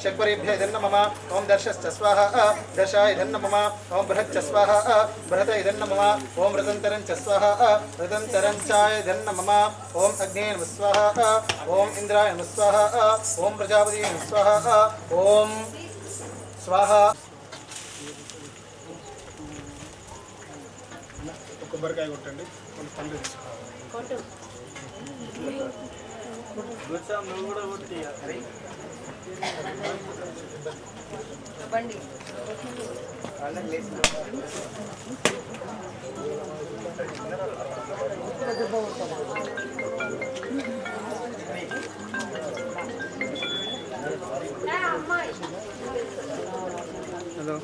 शक्वरेभ्य नमः ओम दर्शश्च स्वाहा दशाय नमः ओम बृहच्च स्वाहा बृहतय नमः ओम रतंतरं च स्वाहा रतंतरं चाय नमः ओम अग्नेय नमः स्वाहा ओम इंद्राय नमः स्वाहा ओम प्रजापति नमः स्वाहा ओम स्वाहा కొబ్బరికాయ కొట్టండి కొంచెం పండు తీసుకోండి గుచ్చాం నువ్వు కూడా కొట్టి అరే బండి అల్లం లేసి హలో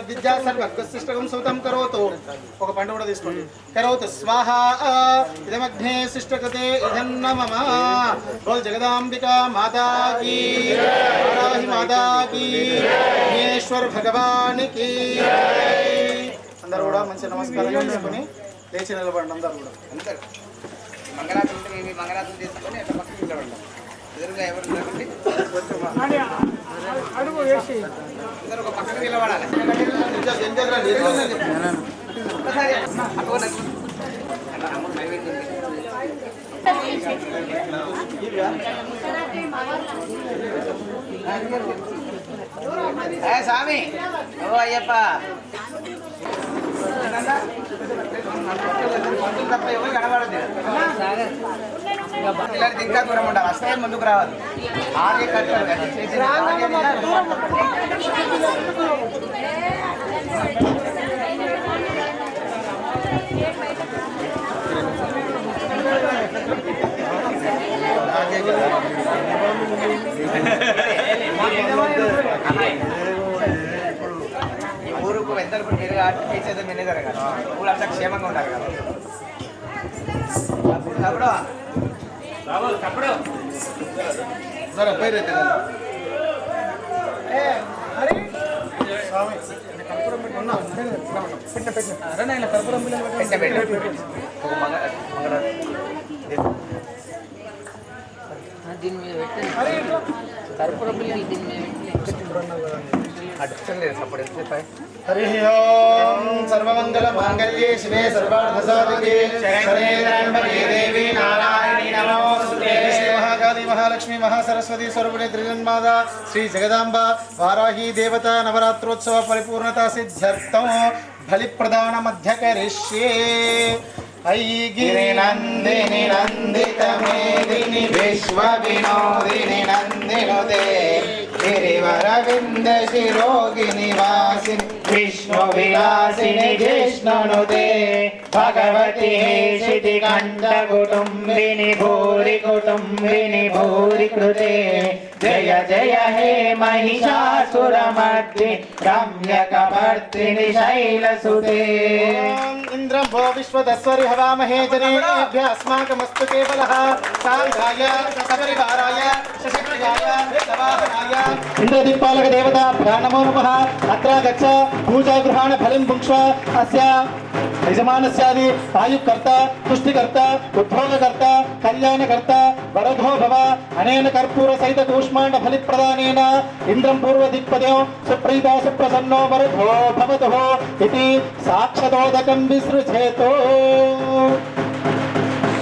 విద్యా సర్వస్తిష్టకం సౌతం కరోతు ఒక పండు కూడా తీసుకోండి కరోతు స్వాహా ఇదమగ్నే శిష్టకతే ఇదం నమః బోల్ జగదాంబిక మాతా కీ వారాహి మాతా కీ విఘ్నేశ్వర భగవాన్ కీ అందరూ కూడా మంచి నమస్కారం చేసుకొని లేచి నిలబడండి అందరూ కూడా మంగళాసం తీసుకొని అట్లా పక్కన నిలబడండి ఎదురుగా ఎవరు నిలబడి అడుగు వేసి అందరూ ఒక పక్కన నిలబడాలి స్వామి ఓ అయ్యప్ప తప్ప ఎవరు కనబడదు పిల్లలు ఇంకా దూరం ఉండాలి, అసలే ముందుకు రావాలి. ఆగే కట్టారు కదా, చేసి ఊరుకు పెద్దలకు మీరు కాబట్టి తీసేది మీనే జరగాలి. ఊళ్ళంతా క్షేమంగా ఉండాలి కదా. తప్పుడు దీని మీద పెట్టండి. కర్పూర బిల్లు దీని మీద హరి ఓం సర్వమంగళ మాంగళ్యే శివే సర్వార్థసాధికే శరణ్యే త్ర్యంబకే దేవి నారాయణి నమోస్తుతే. శ్రీ మహాకాళి మహాలక్ష్మి మహాసరస్వతి స్వరూపిణి త్రిజన్మాత శ్రీ జగదాంబ వారాహి దేవత నవరాత్రోత్సవ పరిపూర్ణత సిద్ధ్యర్థం బలి ప్రదాన మధ్య కరిష్యే. ఐగిరి నందిని నందిత మేదిని విశ్వ వినోదిని నందినుదే గిరివరవింద శిరోగిని వాసిని విష్ణు విలాసిని జిష్ణునుదే భగవతి హేషితి కంఠ కుటుంబిని భూరి కుటుంబిని భూరి కృతే జయ జయ హే మహిషాసురమర్ది రమ్యకమర్దిని శైలసుతే. ఇంద్రం భో విశ్వదస్వరి హవామహే జనేభ్య అస్మాకమస్తు కేవలః సాంగాయ సపరివారాయ శశిప్రియాయ సవాహనాయ ఇంద్రదిక్పాలక దేవతాభ్యో నమో నమః. అత్ర గచ్చ పూజాగృహాణ ఫలం భుక్ష్వ అస్య యజమానస్యాది ఆయుకర్త పుష్టికర్త ఉద్భోగకర్త కళ్యాణకర్త వరదో భవ. అనేన కర్పూర సహిత కూష్మాండ ఫలి ప్రదానేన ఇంద్రం పూర్వదిక్పదో సుప్రీత సుప్రసన్నో వరదో భవతు ఇది సాక్షతోదకం విసృజేతో.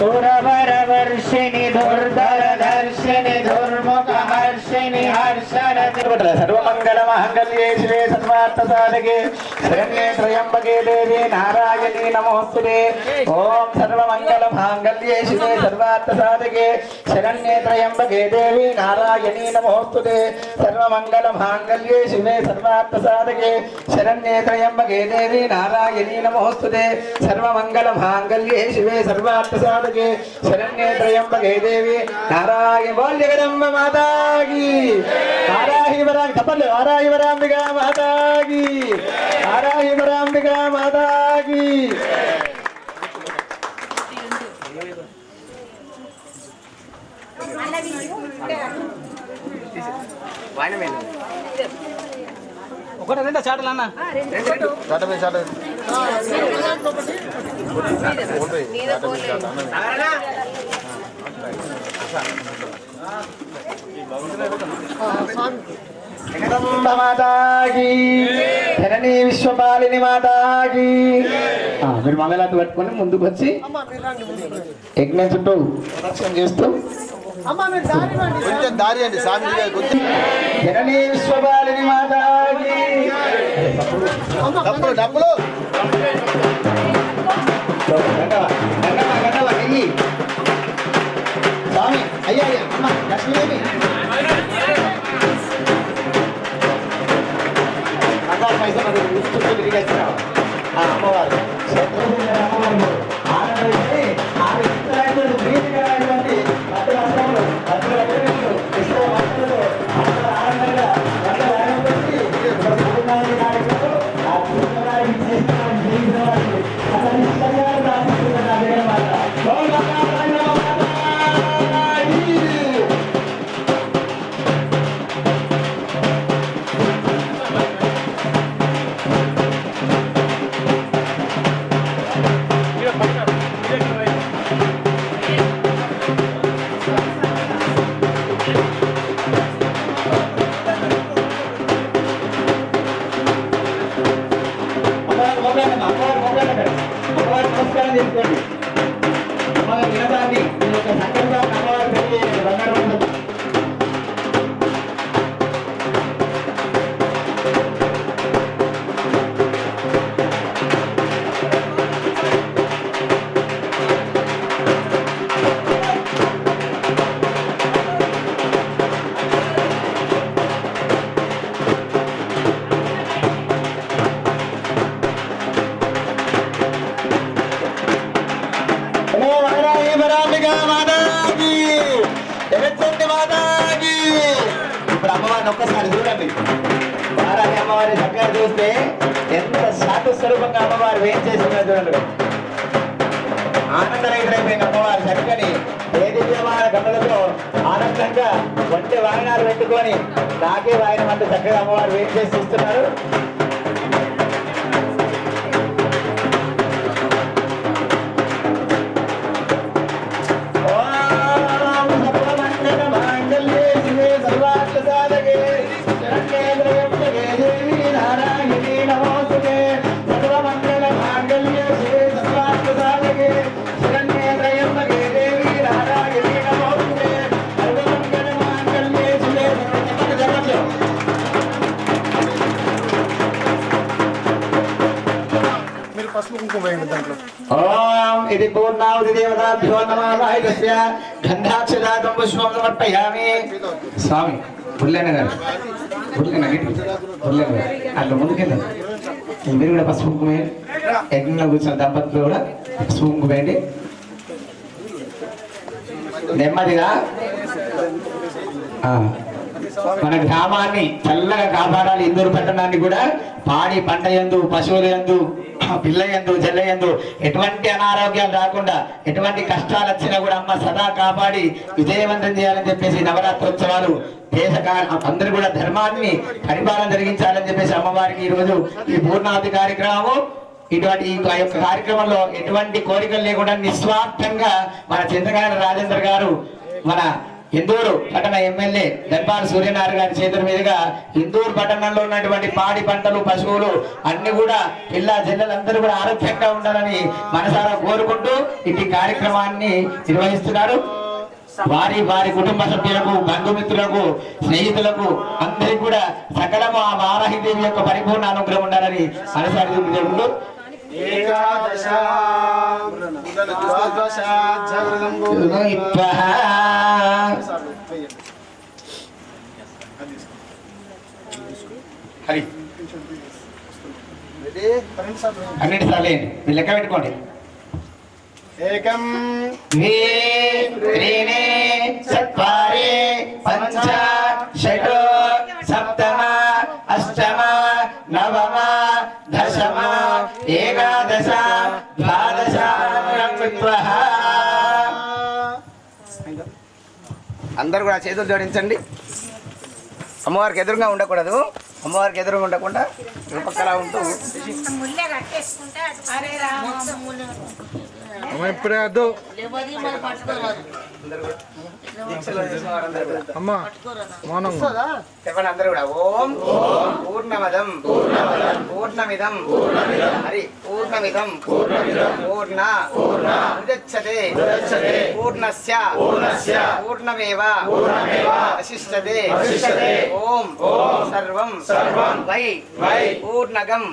సురవరవర్షిణి దుర్ధరదర్శిని దుర్ముఖహర్షిణి హర్షరతి. సర్వమంగళమాంగళ్యే శివే సర్వార్థసాధకే శరణ్యే త్రయంబకే దేవి నారాయణీ నమోస్తుతే. ఓం సర్వమంగళమాంగళ్యే శివే సర్వార్థసాధకే శరణ్యే త్రయంబకే దేవి నారాయణీ నమోస్తుతే. సర్వమంగళమాంగళ్యే శివే సర్వార్థసాధకే శరణ్యే త్రయంబకే దేవి నారాయణీ నమోస్తుతే. సర్వమంగళమాంగళ్యే శివే సర్వార్థసాధకే శరణ్యే త్రయంబకే దేవి నారాయణ. బోల్ జగదంబ మాతాకి నారాయణ వరాంబిక తప్పలు నారాయణ వరాంబిక మాతాకి నారాయణ వరాంబిక మాతాకి. ఒకటి రెండో చాటలు అన్న మాతాకి జననీ విశ్వపాలిని మాతాకి. మీరు మంగళాన్ని పట్టుకొని ముందుకు వచ్చి యజ్ఞం చుట్టూ ప్రదక్షిణ చేస్తూ కొంచెం దారి అండి స్వామి. జననీ విశ్వపాలిని మాతాకి. డబ్బులు డబ్బులు స్వామి అయ్యా అయ్యా అమ్మ లక్ష్మీదేవి అందరు పైసా చుట్టూ తిరిగి వచ్చిన అమ్మవారు నమస్కారం చేసుకోండి. మన వినదాన్ని మీ యొక్క సంకల్పాన్ని అమ్మవారు తెలియజేయండి. బంగారం ఉండదు. పరాంబికా మాతాకి జగత్సండి మాతాకి. ఇప్పుడు అమ్మవారిని ఒక్కసారి చూడండి. వారాహి అమ్మవారి చక్కగా చూస్తే ఎంత శాంతి స్వరూపంగా అమ్మవారు ఏం చేస్తున్నారు చూడండి. ఆనందరహితమైపోయిన అమ్మవారు చక్కని దేదీప్యమాన గమలతో ఆనందంగా వంటి వాహనాలు పెట్టుకొని నాకే వాయన అంత చక్కగా అమ్మవారు ఏం చేసి ఇస్తున్నారు. ఓం ఇది పూర్ణావతి దేవతాభ్యో నమః. గంధాక్షదాతం పుష్పం సమర్పయామి. స్వామి పుల్లన్న గారు అట్లా ముందుకెళ్ళండి. మీరు కూడా పసుపు కుంకుమ యజ్ఞంలో కూర్చున్న దంపతులు కూడా పసుపు కుంకుమ వేయండి. నెమ్మదిగా మన గ్రామాన్ని చల్లగా కాపాడాలి. ఇందూరు పట్టణాన్ని కూడా పాడి పంట యందు పశువుల యందు పిల్ల యందు జల్ల యందు ఎటువంటి అనారోగ్యాలు రాకుండా ఎటువంటి కష్టాలు వచ్చినా కూడా అమ్మ సదా కాపాడి విజయవంతం చేయాలని చెప్పేసి నవరాత్రోత్సవాలు అందరూ కూడా ధర్మాన్ని పరిపాలన జరిగించాలని చెప్పేసి అమ్మవారికి ఈ రోజు ఈ పూర్ణావతి కార్యక్రమము ఇటువంటి ఈ యొక్క కార్యక్రమంలో ఎటువంటి కోరికలు లేకుండా నిస్వార్థంగా మన చింతకాయల రాజేంద్ర గారు మన ఇందూరు పట్టణ ఎమ్మెల్యే దర్బార్ సూర్యనారాయణ గారి చేతుల మీదుగా ఇందూరు పట్టణంలో ఉన్నటువంటి పాడి పంటలు పశువులు అన్ని కూడా పిల్ల జిల్లలందరూ కూడా ఆరోగ్యంగా ఉండాలని మనసారా కోరుకుంటూ ఇటు కార్యక్రమాన్ని నిర్వహిస్తున్నారు. వారి కుటుంబ సభ్యులకు బంధుమిత్రులకు స్నేహితులకు అందరికీ కూడా సకలము ఆ వారాహిదేవి యొక్క పరిపూర్ణ అనుగ్రహం ఉండాలని మనసారి జరుగుతూ అన్నిటిసార్లు మీరు లెక్క పెట్టుకోండి. ఏకం ద్వే త్రీణి చత్వారి పంచ షట్ సప్తమ అష్టమ నవమ దశమ ఏకాదశ ద్వాదశ. అందరు కూడా చేతులు జోడించండి. అమ్మవారికి ఎదురుగా ఉండకూడదు. అమ్మవారికి ఎదురుగా ఉండకుండా ఇరుపక్కల ఉంటూ ఇప్పుడే వద్దు చెప్పండి అందరూ కూడా. ఓం పూర్ణమదం పూర్ణమిదం హరి పూర్ణమిదం పూర్ణ ముదచ్యతే పూర్ణస్య పూర్ణమేవ అవశిష్యతే. ఓం సర్వం వై పూర్ణగం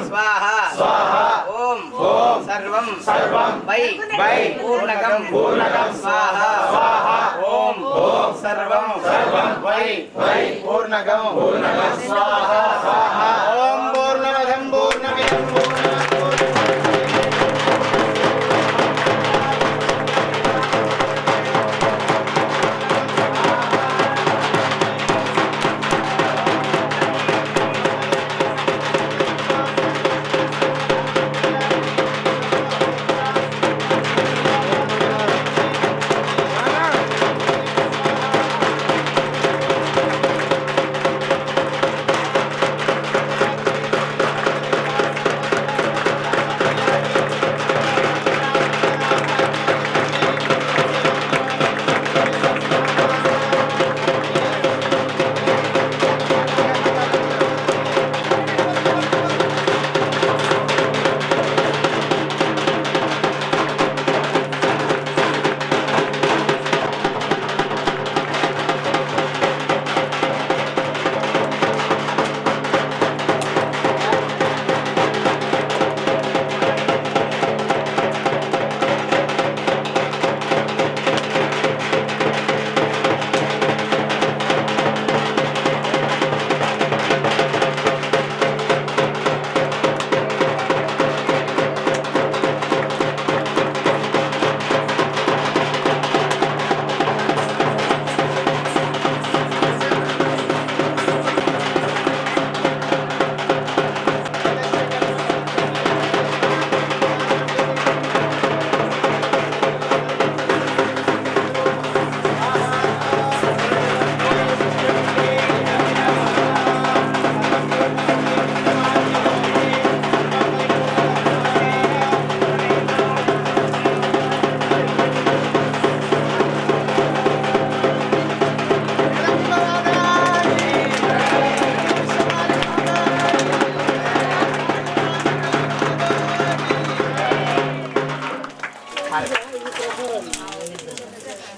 స్వాహ. ఓం సర్వం వై పూర్ణగం స్వాహ. ఓం సర్వం వై పూర్ణగం స్వాహ. ఓం పూర్ణమదం పూర్ణమిదం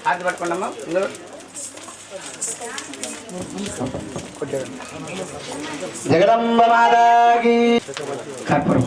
హారతి పట్టుకోండమ్మా. ఇందులో జగదంబ మాతాకి కర్పూరం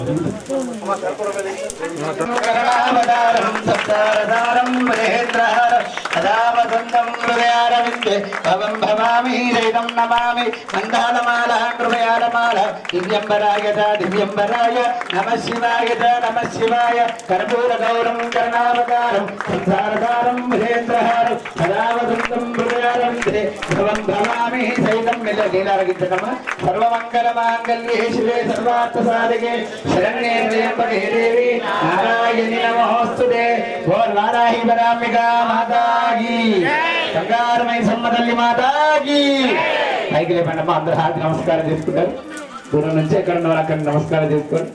సప్తారదారం మహేంద్రహారం అదావసంతం హృదయారవిందే భవం భవామి దైవం నమామి మందాలమాల కృపయాలమాల దివ్యంబరాయ దివ్యంబరాయ నమః శివాయ నమః శివాయ కర్పూర గౌరం కరుణావతారం సంసారదారం మహేంద్రహారం అదావసంతం హృదయారవిందే భవం భవామి దైవం లీలారగించకమ్మ. సర్వమంగళ మాంగళ్యే శివే సర్వార్థ సాధకే శరణ్యే త్ర్యంబకే దేవి నారాయణి నమోస్తుతే. బోల్ వారాహి వరాంబికా మాతాకి కంగారమై సమ్మతల్లి మాతాకి. పైకి లేపండమ్మా. అందరూ హారతి నమస్కారం చేసుకుంటారు. దూరం నుంచి ఎక్కడ ఉన్నారు అక్కడ నమస్కారం చేసుకోండి.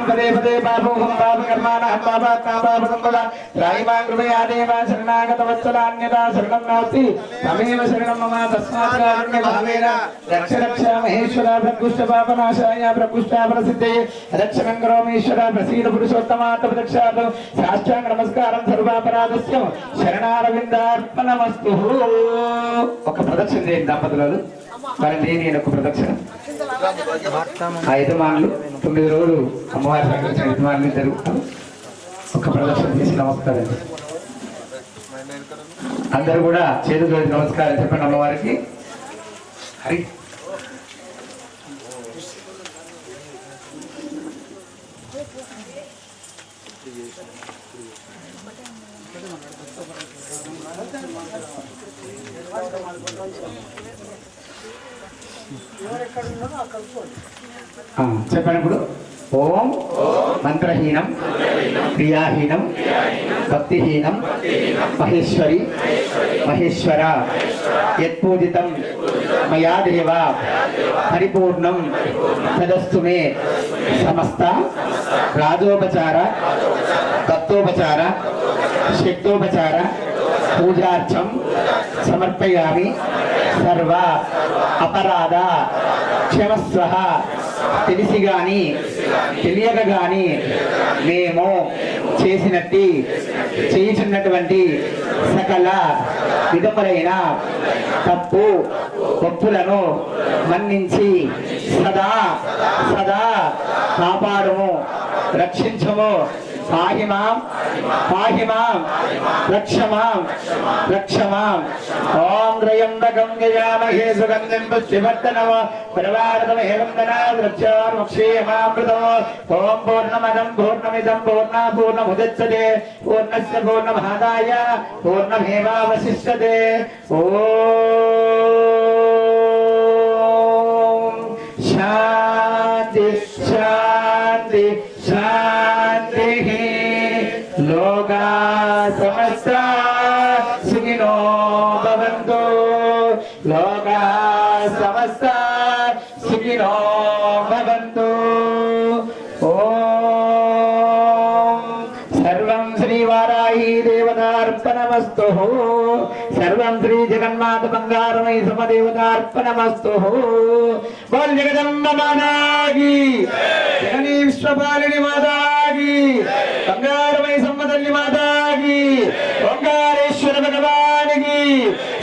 పదే పదే పాపోహం పాపకర్మాణః పాపాత్మా పాపసంపద త్రాయిమాం కృపయా దేవా శరణాగత వత్సలాన్యతా శరణం నాస్తి తమేవ శరణం మమ తస్మాత్ కారుణ్య భావేన రక్ష రక్ష మహేశ్వర ప్రకృష్ట పాపనాశాయ ప్రకృష్ట ప్రసిద్ధయే రక్షణం కరోమీశ్వర ప్రసీద పురుషోత్తమాత్మ ప్రదక్షాత్ సాష్టాంగ నమస్కారం సర్వాపరాధస్య శరణారవిందార్పణమస్తు. ఒక ప్రదక్షిణ చేయండి దంపతులు. మరి నేను ఒక ప్రదక్షిణ. ఆ యజమానులు 9 రోజులు అమ్మవారి సంకల్పించిన యజమానులు జరుగుతారు. ఒక ప్రదర్శన చేసి నమస్కారం. అందరూ కూడా చేతులు నమస్కారం చెప్పండి అమ్మవారికి. హరి చెప్పండి. ఇప్పుడు ఓం మంత్రహీనం క్రియాహీనం భక్తిహీనం మహేశ్వరి మహేశ్వర యత్పూజితం మయా దేవ పరిపూర్ణం తదస్తు మే సమస్త రాజోపచార దత్తోపచార శక్తోపచార పూజార్చం సమర్పయామి. సర్వ అపరాధ క్షమస్వ. తెలిసి గాని తెలియక గాని మేము చేయుచున్నటువంటి సకల విధములైన తప్పు ఒప్పులను మన్నించి సదా సదా కాపాడుము రక్షించము. పాహిమాం పాహిమాం రక్షమాం రక్షమాం. ఓం త్రయంబకం యజామహే సుగంధిం పుష్టివర్ధనమ ప్రవారతమేవం ధనాద్రక్షామక్షేమామృతం. ఓం పూర్ణమదం పూర్ణమిదం పూర్ణముదచ్యతే పూర్ణస్య పూర్ణమాదాయ పూర్ణమేవావశిష్యతే. ఓం శాంతి శాంతి శాంతి. లోకా సమస్తా సుఖినో భవంతు. లోకా సమస్తా సుఖినో భవంతు. ఓం సర్వం శ్రీ వారాహి దేవతార్పణమస్తు. సర్వం శ్రీ జగన్మాత బంగారమై సమదేవతార్పణమస్తు. బోల్ జగదంబ మాతాకి జగనీ విశ్వపాలిని మాతాకి బంగారమై సమ్మతల్లి మాతాకి ఓంకారేశ్వర భగవానికి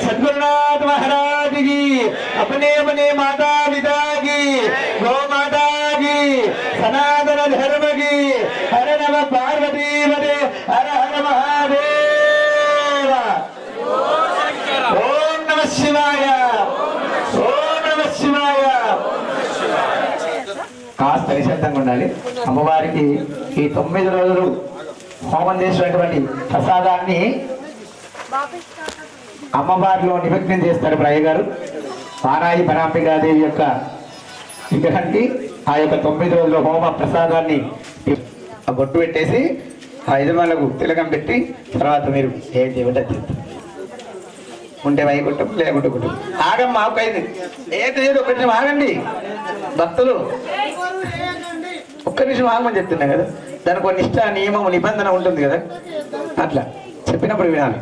సద్గురునాథ్ మహారాజుకి अपने अपने माता पिता की गौ माता की सनातन धर्म की हर नम पार्वती पदे हर हर महादेव. ओम नमः शिवाय ओम नमः शिवाय. కాస్త నిశ్శబ్దంగా ఉండాలి. అమ్మవారికి ఈ 9 రోజులు హోమం చేసినటువంటి ప్రసాదాన్ని అమ్మవారిలో నిమగ్నం చేస్తారు అయ్య గారు. వారాహి పరాంబికాదేవి యొక్క విగ్రహానికి ఆ యొక్క 9 రోజుల హోమ ప్రసాదాన్ని ఆ బొట్టు పెట్టేసి ఆ యజమానులకు తిలకం పెట్టి తర్వాత మీరు ఏం చేయమంటే ఉంటే వైకుంఠం లేకుంటే కుటుంబం. ఆగమ్మ ఆకైంది ఏదో ఒక్క నిమిషం ఆగండి భక్తులు. ఒక్క నిమిషం ఆగమని చెప్తున్నా కదా. దానికి కొన్ని నిష్ట నియమం నిబంధన ఉంటుంది కదా. అట్లా చెప్పినప్పుడు వినాలి.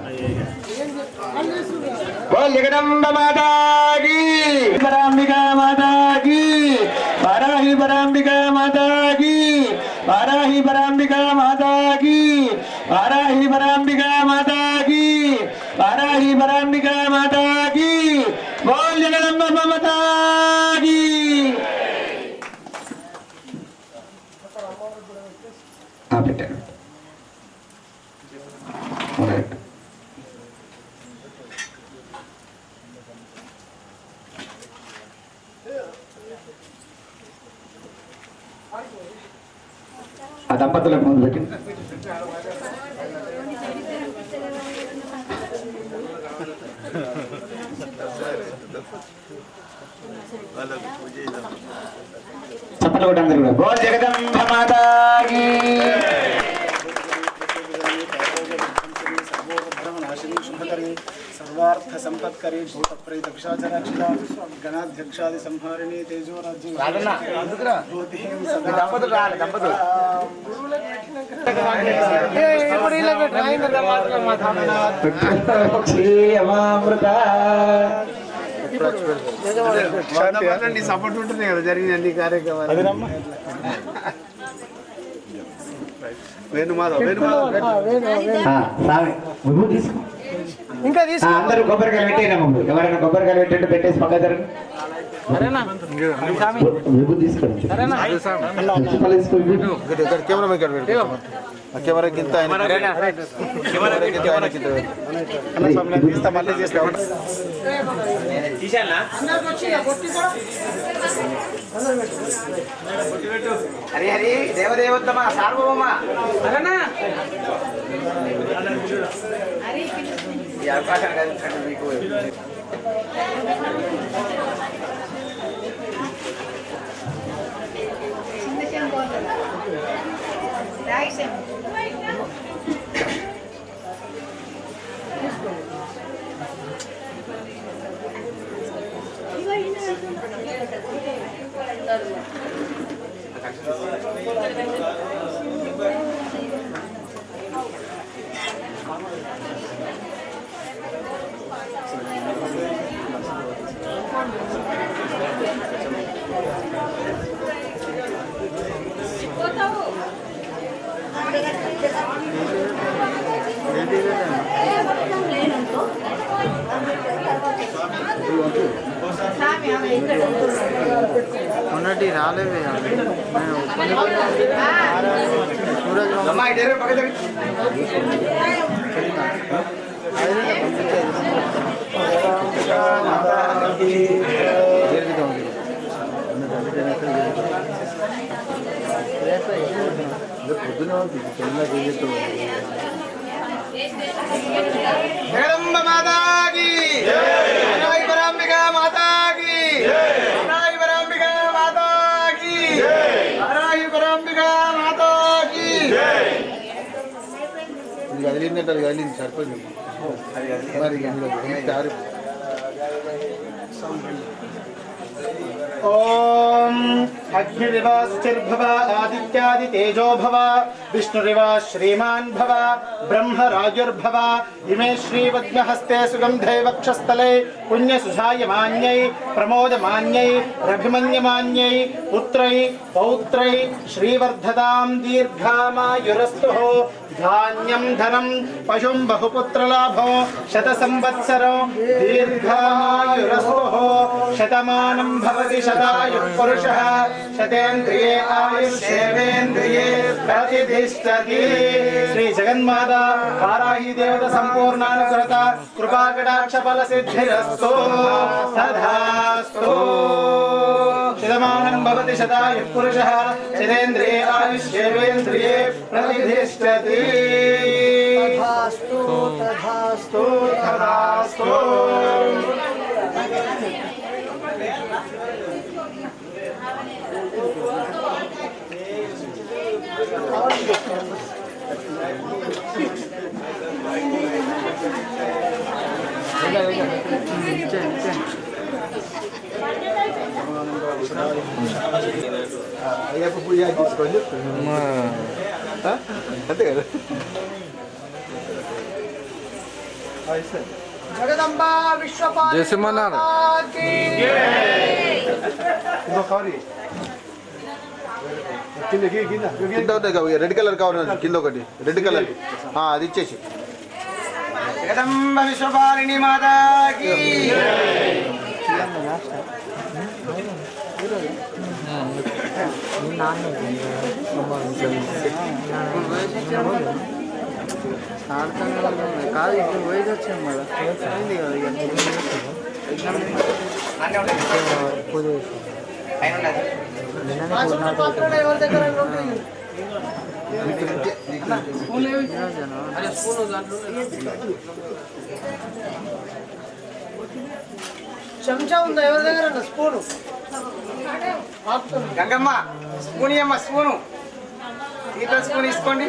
జగదంబ మాతాకి పరాంబికా మాతాకి వారాహి పరాంబికా మాతాకి వారాహి పరాంబికా మాతాకి వారాహి పరాంబికా మాతాకి వారాహి పరాంబికా మాతాకి బోల్ జగదంబ మాతాకి పెట్టారు. ఆ దంపతులకు ముందు పెట్టి చప్పట్లు కూడా అందరూ కూడా బోల్ జగదంబ మాతాకి सर्वार्थ संपत्करी भूतप्रेत पिशाचराक्षिता गणाध्यक्षादि संहारिणी तेजो राज्य సపోర్ట్ ఉంటుంది కదా జరిగిన అన్ని కార్యక్రమాలు ఇంకా అందరూ కొబ్బరికాయలు పెట్టేనా ముందు ఎవరైనా కొబ్బరికాయలు పెట్టేట్టు పెట్టేసి పక్కన కెమెరా కింద మళ్ళీ చేస్తా హరి హరి దేవదేవోత్తమ సార్వభౌమ ఈ అవకాశం కలిగించండి మీకు మొన్నటి రాలేవే జగదంబ మాతాకి వారాహి పరాంబికా మాతాకి వారాహి పరాంబికా మాతాకి వారాహి పరాంబికా మాతాకి ఇది కదిలిందంటే అది కదిలింది సరిపోయింది మరి ఓం అగ్నిరివాశ్చిర్భవ ఆదిత్యాది తేజో భవ విష్ణురివా శ్రీమాన్ భవ బ్రహ్మరాజుర్భవ ఇమే శ్రీవజ్ఞహస్తే సుగంధే వక్షస్థలే పుణ్యసుషాయమాన్యై ప్రమోదమాన్యై రభిమన్యమాన్యై పుత్రై పౌత్రై శ్రీవర్ధతాం దీర్ఘామాయురస్తు ధాన్యం ధనం పశుం బహుపుత్రలాభో శత సంవత్సరం దీర్ఘామాయురస్తు శతమానం భవతి శతాయు పురుషః శతేంద్రియే ఆయుష్యేవేంద్రియే ప్రతిష్ఠతి. శ్రీ జగన్మాత వారాహి దేవత సంపూర్ణానుగ్రత కృపాకటాక్ష ఫల సిద్ధిరస్తు తథాస్తు. శతమానం భవతి శతాయు పురుషః శతేంద్రియే ఆయుష్యేవేంద్రియే ప్రతిష్ఠతి. తథాస్తు తథాస్తు తథాస్తు. అయ్యప్ప పూజ తీసుకోండి అంతే కదా. జగదంబ విశ్వపాలి జయసింహనారాయణ. కింద రెడ్ కలర్ కావాలి, కింద ఒకటి రెడ్ కలర్ అది ఇచ్చేసి. జగదంబ విశ్వపాలిని మాతాకి కాదు ఇప్పుడు పోయి వచ్చాం కదా అయింది కదా చెంచా ఉందా ఎవరి దగ్గర స్పూను గంగమ్మ స్పూన్ అమ్మ స్పూను తీర్థం స్పూన్ తీసుకోండి.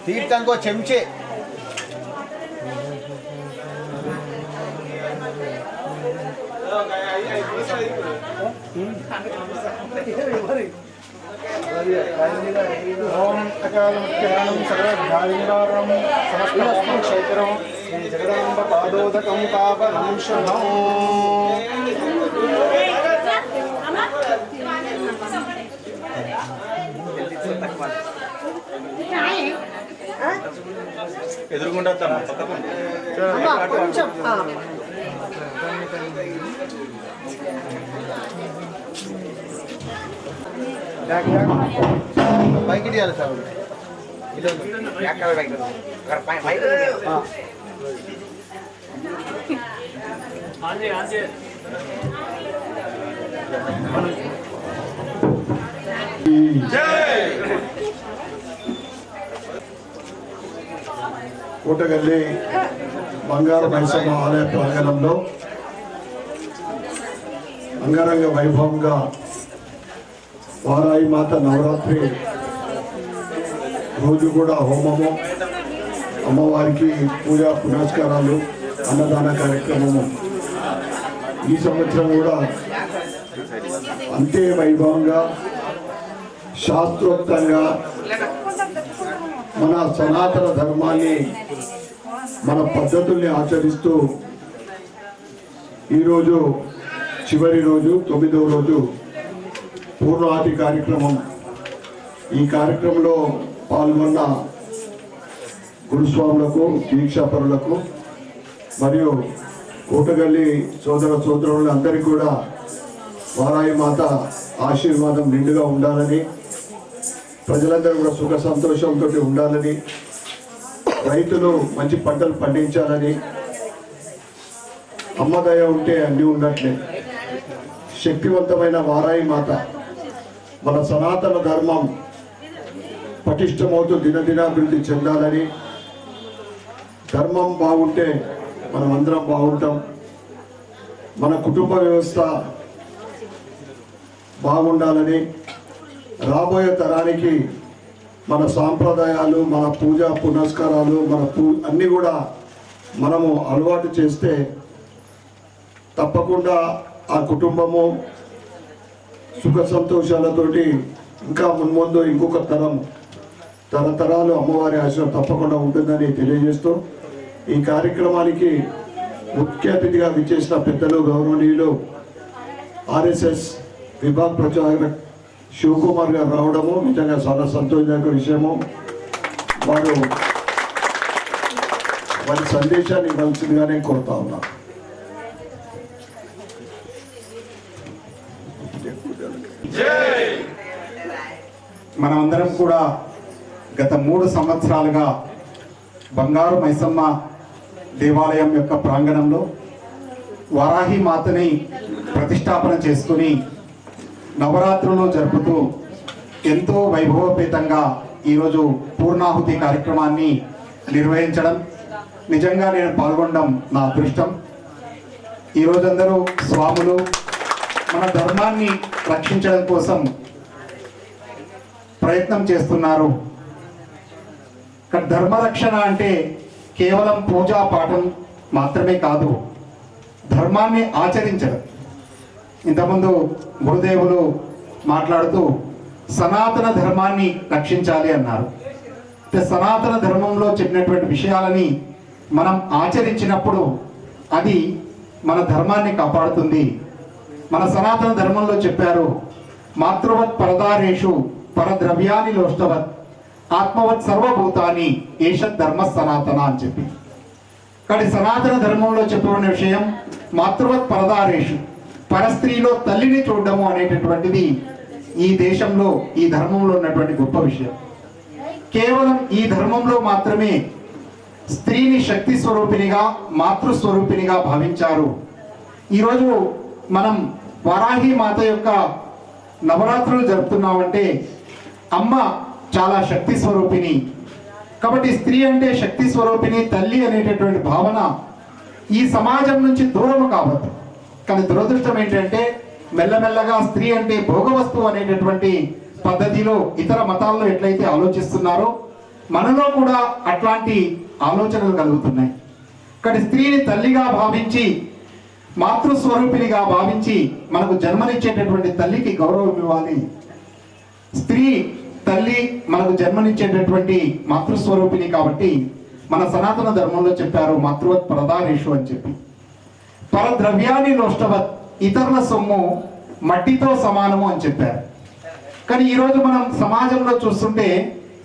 తీర్థంకో చెంచే. ఓం అకాలముఖ్యానం సర్వభ్యాధినివారణం సమస్తపాపం క్షేత్రం శ్రీ జగదాంబ పాదోదకం పావనం శుభం. ఎదురుగుండా కొంచెం పైకి తీయాలి సార్. కోటగల్లి బంగారు మైసమ్మ ఆలయ ప్రాంగణంలో అంగరంగ వైభవంగా వారాయి మాత నవరాత్రి రోజు కూడా హోమము, అమ్మవారికి పూజా పునస్కారాలు, అన్నదాన కార్యక్రమము ఈ సంవత్సరం కూడా అంతే వైభవంగా శాస్త్రోక్తంగా మన సనాతన ధర్మాన్ని, మన పద్ధతుల్ని ఆచరిస్తూ ఈరోజు చివరి రోజు 9వ రోజు పూర్ణాహుతి కార్యక్రమం. ఈ కార్యక్రమంలో పాల్గొన్న గురుస్వాములకు, దీక్షాపరులకు మరియు కోటగల్లి సోదరులు అందరికీ కూడా వారాయి మాత ఆశీర్వాదం నిండుగా ఉండాలని, ప్రజలందరూ కూడా సుఖ సంతోషంతో ఉండాలని, రైతులు మంచి పంటలు పండించాలని, అమ్మదయ ఉంటే అన్నీ ఉన్నట్లే. శక్తివంతమైన వారాయి మాత మన సనాతన ధర్మం పటిష్టమవుతూ దినదినాభివృద్ధి చెందాలని, ధర్మం బాగుంటే మనం అందరం బాగుంటాం, మన కుటుంబ వ్యవస్థ బాగుండాలని, రాబోయే తరానికి మన సాంప్రదాయాలు, మన పూజా పునస్కారాలు, మన అన్నీ కూడా మనము అలవాటు చేస్తే తప్పకుండా ఆ కుటుంబము సుఖ సంతోషాలతోటి ఇంకా మున్ముందు ఇంకొక తరతరాలు అమ్మవారి ఆశీర్వాదం తప్పకుండా ఉంటుందని తెలియజేస్తూ ఈ కార్యక్రమానికి ముఖ్య అతిథిగా విచ్చేసిన పెద్దలు గౌరవనీయులు RSS విభాగ ప్రచారక శివకుమార్ గారు రావడము నిజంగా చాలా సంతోషదాయక విషయము. వారి సందేశాన్ని ఇవ్వాల్సిందిగానే కోరుతా ఉన్నా. మనమందరం కూడా గత 3 సంవత్సరాలుగా బంగారు మైసమ్మ దేవాలయం యొక్క ప్రాంగణంలో వారాహి మాతని ప్రతిష్టాపన చేసుకుని నవరాత్రులు జరుపుతూ ఎంతో వైభవపేతంగా ఈరోజు పూర్ణాహుతి కార్యక్రమాన్ని నిర్వహించడం నిజంగా నేను పాల్గొనడం నా అదృష్టం. ఈరోజందరూ స్వాములు మన ధర్మాన్ని రక్షించడం కోసం ప్రయత్నం చేస్తున్నారు. ధర్మరక్షణ అంటే కేవలం పూజా పాఠం మాత్రమే కాదు, ధర్మాన్ని ఆచరించడం. ఇంతకుముందు గురుదేవులు మాట్లాడుతూ సనాతన ధర్మాన్ని రక్షించాలి అన్నారు. సనాతన ధర్మంలో చెప్పినటువంటి విషయాలని మనం ఆచరించినప్పుడు అది మన ధర్మాన్ని కాపాడుతుంది. మన సనాతన ధర్మంలో చెప్పారు, మాతృవత్ పరదారేషు పరద్రవ్యాని లోష్టవత్ ఆత్మవత్ సర్వభూతాని ఏషత్ ధర్మ సనాతన అని చెప్పి. కానీ సనాతన ధర్మంలో చెప్పబడిన విషయం మాతృవత్ పరదారేషు, పరస్త్రీలో తల్లిని చూడడము అనేటటువంటిది ఈ దేశంలో ఈ ధర్మంలో ఉన్నటువంటి గొప్ప విషయం. కేవలం ఈ ధర్మంలో మాత్రమే స్త్రీని శక్తి స్వరూపినిగా మాతృస్వరూపినిగా భావించారు. ఈరోజు మనం వారాహి మాత యొక్క నవరాత్రులు జరుపుతున్నామంటే అమ్మ చాలా శక్తి స్వరూపిణి కాబట్టి స్త్రీ అంటే శక్తి స్వరూపిణి తల్లి అనేటటువంటి భావన ఈ సమాజం నుంచి దూరం కావద్దు. కానీ దురదృష్టం ఏంటంటే మెల్లమెల్లగా స్త్రీ అంటే భోగ వస్తువు అనేటటువంటి పద్ధతిలో ఇతర మతాల్లో ఎట్లయితే ఆలోచిస్తున్నారో మనలో కూడా అట్లాంటి ఆలోచనలు కలుగుతున్నాయి. కానీ స్త్రీని తల్లిగా భావించి మాతృస్వరూపినిగా భావించి మనకు జన్మనిచ్చేటటువంటి తల్లికి గౌరవం ఇవ్వాలి. స్త్రీ తల్లి మనకు జన్మనిచ్చేటటువంటి మాతృస్వరూపిణి కాబట్టి మన సనాతన ధర్మంలో చెప్పారు మాతృవత్ పరదారేషు అని చెప్పి. పరద్రవ్యాన్ని లోష్టవత్, ఇతరుల సొమ్ము మట్టితో సమానము అని చెప్పారు. కానీ ఈరోజు మనం సమాజంలో చూస్తుంటే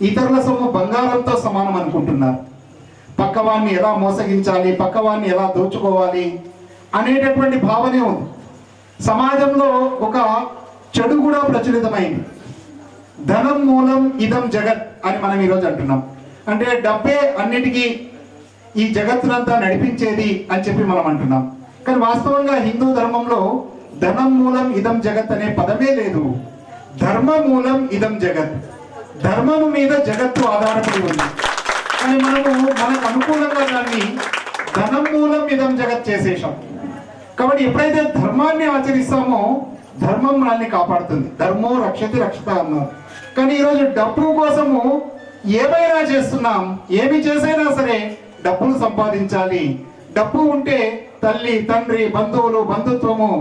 ఇతరుల సొమ్ము బంగారంతో సమానం అనుకుంటున్నారు. పక్కవాన్ని ఎలా మోసగించాలి, పక్కవాన్ని ఎలా దోచుకోవాలి అనేటటువంటి భావనే ఉంది. సమాజంలో ఒక చెడు కూడా ప్రచురితమైంది. ధనం మూలం ఇదం జగత్ అని మనం ఈరోజు అంటున్నాం. అంటే డబ్బే అన్నిటికీ ఈ జగత్తునంతా నడిపించేది అని చెప్పి మనం అంటున్నాం. కానీ వాస్తవంగా హిందూ ధర్మంలో ధనం మూలం ఇదం జగత్ అనే పదమే లేదు. ధర్మ మూలం ఇదం జగత్, ధర్మము మీద జగత్తు ఆధారపడి ఉంది. కానీ మనము మనకు అనుకూలంగా దాన్ని ధనం మూలం ఇదం జగత్ చేసేసాం. కాబట్టి ఎప్పుడైతే ధర్మాన్ని ఆచరిస్తామో ధర్మం మనల్ని కాపాడుతుంది. ధర్మో రక్షతి రక్షత అన్నారు. కానీ ఈరోజు డబ్బు కోసము ఏమైనా చేస్తున్నాం. ఏమి చేసైనా సరే డబ్బులు సంపాదించాలి. డబ్బు ఉంటే తల్లి తండ్రి బంధువులు బంధుత్వము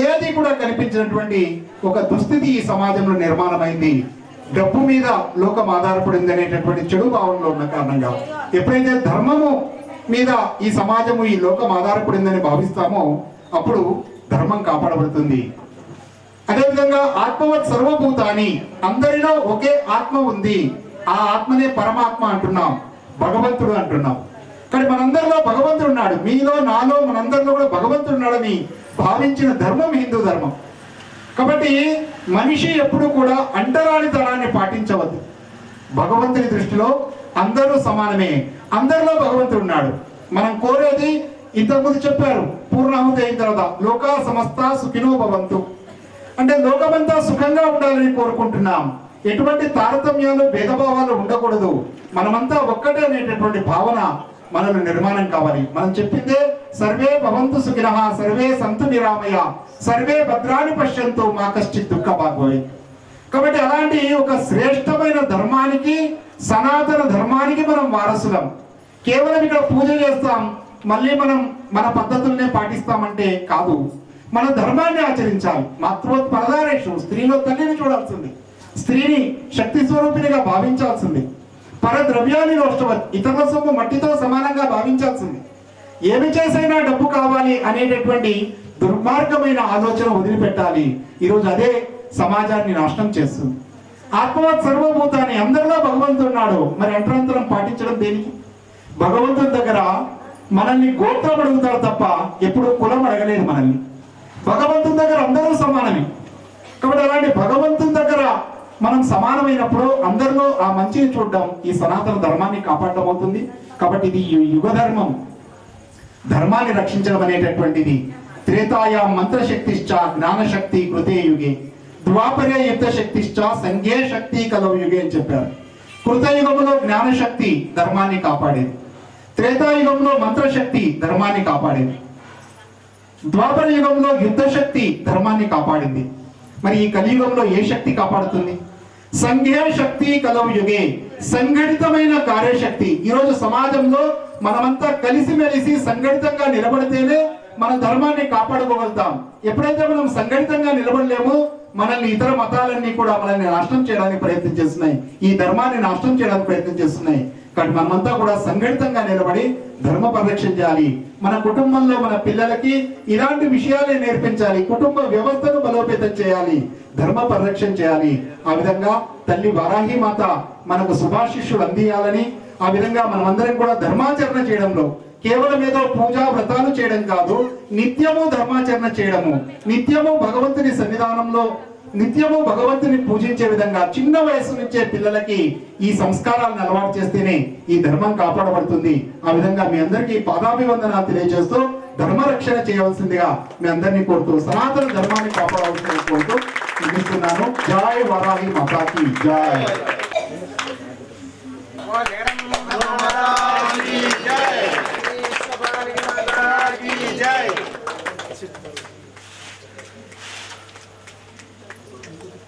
ఏది కూడా కనిపించినటువంటి ఒక దుస్థితి ఈ సమాజంలో నిర్మాణమైంది. డబ్బు మీద లోకం ఆధారపడింది అనేటటువంటి చెడు భావనలో ఉన్న కారణంగా ఎప్పుడైతే ధర్మము మీద ఈ సమాజము ఈ లోకం ఆధారపడిందని భావిస్తామో అప్పుడు ధర్మం కాపాడబడుతుంది. అదేవిధంగా ఆత్మవత్ సర్వభూతాన్ని, అందరిలో ఒకే ఆత్మ ఉంది. ఆ ఆత్మనే పరమాత్మ అంటున్నాం, భగవంతుడు అంటున్నాం. కానీ మనందరిలో భగవంతుడు ఉన్నాడు. మీలో నాలో మనందరిలో కూడా భగవంతుడు ఉన్నాడని భావించిన ధర్మం హిందూ ధర్మం. కాబట్టి మనిషి ఎప్పుడు కూడా అంటరానితనాన్ని పాటించవద్దు. భగవంతుని దృష్టిలో అందరూ సమానమే, అందరిలో భగవంతుడు ఉన్నాడు. మనం కోరేది ఇంతకుముందు చెప్పారు, పూర్ణాహుతి అయిన తర్వాత లోకా సమస్త సుఖినో భవంతు అంటే లోకమంతా సుఖంగా ఉండాలని కోరుకుంటున్నాం. ఎటువంటి తారతమ్యాలు భేదభావాలు ఉండకూడదు. మనమంతా ఒక్కటే అనేటటువంటి భావన మనలో నిర్మాణం కావాలి. మనం చెప్పిందే సర్వే భవంతు సుఖినః సర్వే సంతు నిరామయ సర్వే భద్రాన్ని పశ్యంతు మా కశ్చిత్ దుఃఖ భాగ్వై. కాబట్టి అలాంటి ఒక శ్రేష్టమైన ధర్మానికి, సనాతన ధర్మానికి మనం వారసులం. కేవలం ఇక్కడ పూజ చేస్తాం, మళ్ళీ మనం మన పద్ధతులనే పాటిస్తామంటే కాదు. మన ధర్మాన్ని ఆచరించాలి. మాతృవత్ పరదారేషు, స్త్రీలో తల్లిని చూడాల్సింది, స్త్రీని శక్తి స్వరూపినిగా భావించాల్సింది. పరద్రవ్యాన్ని లోష్టవత్, ఇతరుల సొమ్ము మట్టితో సమానంగా భావించాల్సింది. ఏమి చేసైనా డబ్బు కావాలి అనేటటువంటి దుర్మార్గమైన ఆలోచన వదిలిపెట్టాలి. ఈరోజు అదే సమాజాన్ని నాశనం చేస్తుంది. ఆత్మవత్ సర్వభూతాన్ని, అందరిలో భగవంతుడు ఉన్నాడు. మరి అంతరంతరం పాటించడం దేనికి? భగవంతుని దగ్గర మనల్ని గోత్రం అడుగుతారు తప్ప ఎప్పుడు కులం అడగలేదు మనల్ని. భగవంతుని దగ్గర అందరూ సమానమే. కాబట్టి అలాంటి భగవంతుని దగ్గర మనం సమానమైనప్పుడు అందరిలో ఆ మంచిని చూడడం ఈ సనాతన ధర్మాన్ని కాపాడడం అవుతుంది. కాబట్టి ఇది యుగ ధర్మం, ధర్మాన్ని రక్షించడం అనేటటువంటిది. త్రేతాయా మంత్రశక్తిశ్చ జ్ఞానశక్తి కృతే యుగే ద్వాపరే యుద్ధ శక్తిశ్చ సంఘే శక్తి కలవు యుగే అని చెప్పారు. కృతయుగంలో జ్ఞానశక్తి ధర్మాన్ని కాపాడేది, త్రేతాయుగంలో మంత్రశక్తి ధర్మాన్ని కాపాడేది, ద్వాపర యుగంలో యుద్ధ శక్తి ధర్మాన్ని కాపాడింది. మరి ఈ కలియుగంలో ఏ శక్తి కాపాడుతుంది? సంఘే శక్తి కలవు యుగే, సంఘటితమైన కార్యశక్తి. ఈరోజు సమాజంలో మనమంతా కలిసిమెలిసి సంఘటితంగా నిలబడితేనే మన ధర్మాన్ని కాపాడుకోగలుగుతాం. ఎప్పుడైతే మనం సంఘటితంగా నిలబడలేమో మనల్ని ఇతర మతాలన్నీ కూడా మనల్ని నాశనం చేయడానికి ప్రయత్నం చేస్తున్నాయి, ఈ ధర్మాన్ని నాశనం చేయడానికి ప్రయత్నం చేస్తున్నాయి. కానీ మనమంతా కూడా సంఘటితంగా నిలబడి ధర్మ పరిరక్షణ చేయాలి. మన కుటుంబంలో మన పిల్లలకి ఇలాంటి విషయాలే నేర్పించాలి. కుటుంబ వ్యవస్థను బలోపేతం చేయాలి, ధర్మ పరిరక్షణ చేయాలి. ఆ విధంగా తల్లి వారాహి మాత మనకు శుభాశిష్యులు అందియాలని, ఆ విధంగా మనమందరం కూడా ధర్మాచరణ చేయడంలో కేవలం ఏదో పూజా వ్రతాలు చేయడం కాదు, నిత్యము ధర్మాచరణ చేయడము, నిత్యము భగవంతుని సన్నిధానంలో నిత్యము భగవంతుని పూజించే విధంగా చిన్న వయసు నుంచే పిల్లలకి ఈ సంస్కారాలను అలవాటు చేస్తేనే ఈ ధర్మం కాపాడబడుతుంది. ఆ విధంగా మీ అందరికీ పాదాభివందనాలు తెలియజేస్తూ ధర్మ రక్షణ చేయవలసిందిగా మీ అందరినీ కోరుతూ సనాతన ధర్మాన్ని కాపాడవలసిందిగా కోరుతూ ముగిస్తున్నాను. జై వారాహి మాతాకి జై. జై